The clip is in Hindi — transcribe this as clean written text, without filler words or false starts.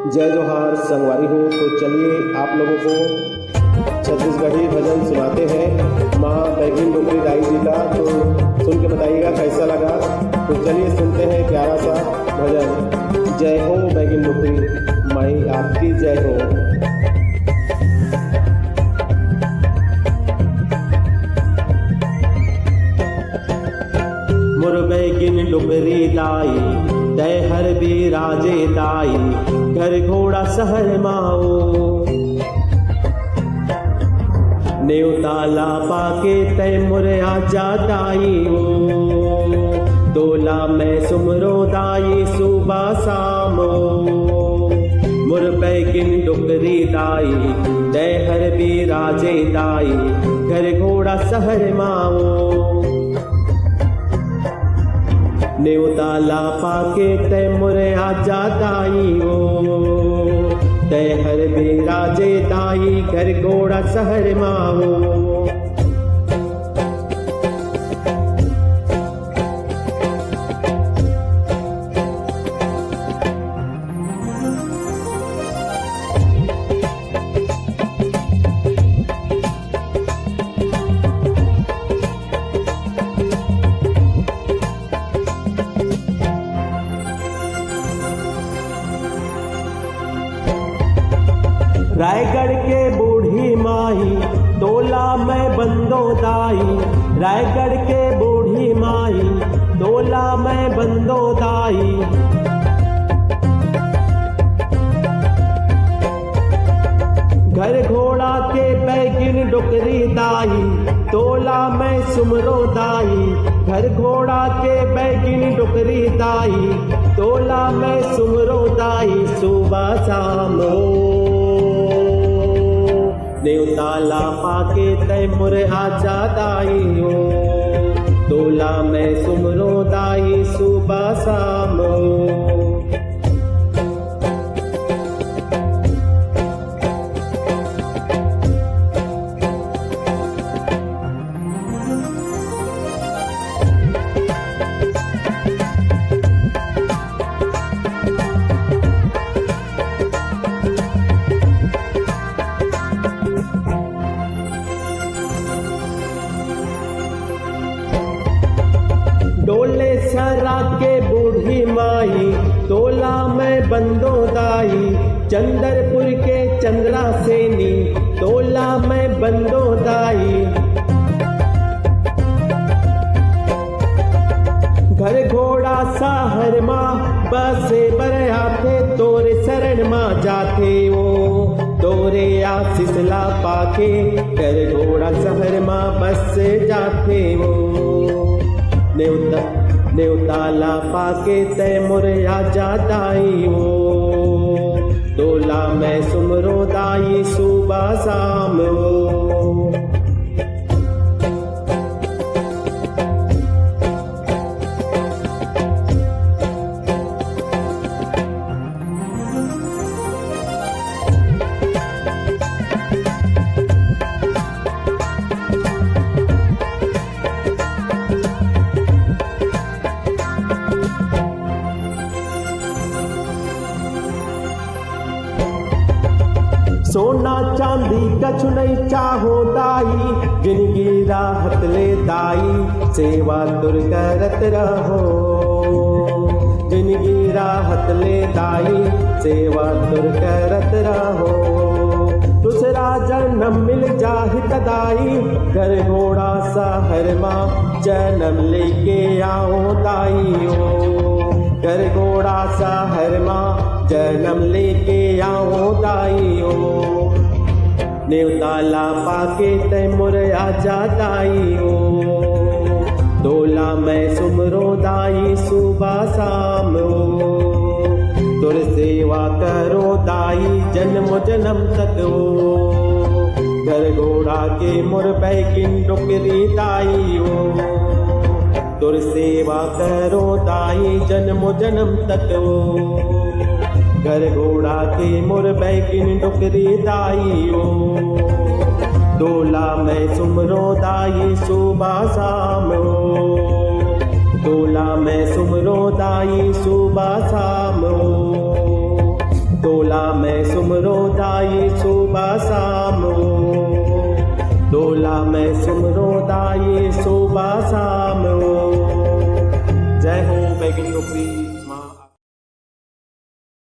जय जोहार संगवारी हो। तो चलिए आप लोगों को छत्तीसगढ़ी भजन सुनाते हैं माँ बैगिन डोकरी दाई जी का। तो सुन के बताइएगा कैसा लगा। तो चलिए सुनते हैं प्यारा सा भजन। जय हो बैगिन डोकरी माई आपकी जय हो। मोर बैगिन डोकरी दाई दय हर बिराजे दाई, घर घोड़ा शहर माओ। नेवताला पाके तय मोर आजा दाई ओ, तोला मैं सुमरो दाई सुबह शामो। मोर बैगिन डोकरी दाई दय हर बिराजे दाई, घर घोड़ा शहर माओ। नेवताला पाके तय मोरे आजा दाई ओ, तय हर बिराजे दाई, घर घोड़ा शहर माओ। रायगढ़ के बूढ़ी माई तोला मैं बंदो दाई, रायगढ़ के बूढ़ी माई तोला मैं बंदो दाई। घर घोड़ा के बैगिन डोकरी दाई, तोला मैं सुमरो दाई। घर घोड़ा के बैगिन डोकरी दाई, तोला मैं सुमरो दाई सुबह शामो। नेवताला पाके तय मोर आजा दाई ओ, तोला मैं सुमरो दाई सुबह शामो। डोले सरा के बूढ़ी माई तोला मैं बंदो दाई, चंदरपुर के चंद्रा सेनी तोला मैं बंदो दाई। घर घोड़ा शहर माँ बसे बरयाते, तोरे शरण माँ जाते ओ, तोरे आशीष ला पाके घर घोड़ा शहर माँ बस जाते ओ। नेवताला पाके तय मोर आजा दाई ओ, तोला मैं सुमरो दाई सुबह शाम ओ। सोना चांदी कछु नहीं चाहो दाई, जिंदगी राहत ले दाई सेवा तुर करत रहो। जिंदगी राहत ले दाई सेवा तुर करत रहो। दूसरा जन्म मिल जाहित दाई, घर घोड़ा शहर माँ जन्म लेके आओ दाई ओ। घर घोड़ा शहर माँ जन्म लेके आओ दाई ओ। नेवताला पाके तय मोर आजा दाई ओ, तोला मैं सुमरो दाई सुबह शाम ओ। तुर सेवा करो दाई जन्म जन्म तक ओ, घर घोड़ा के मोर बैगिन डोकरी दाई ओ। तुर सेवा करो दाई जन्म जन्म तक ओ, घर घोड़ा के मोर बैगिन डोकरी दाई ओ। तोला मैं सुमरो दाई सुबह शाम ओ, तोला मैं सुमरो दाई सुबह शाम ओ। तोला दाई सुबह शाम वो, डोला में सुमरो दाई सुबह शाम वो। जय हो बैगन टोकरी।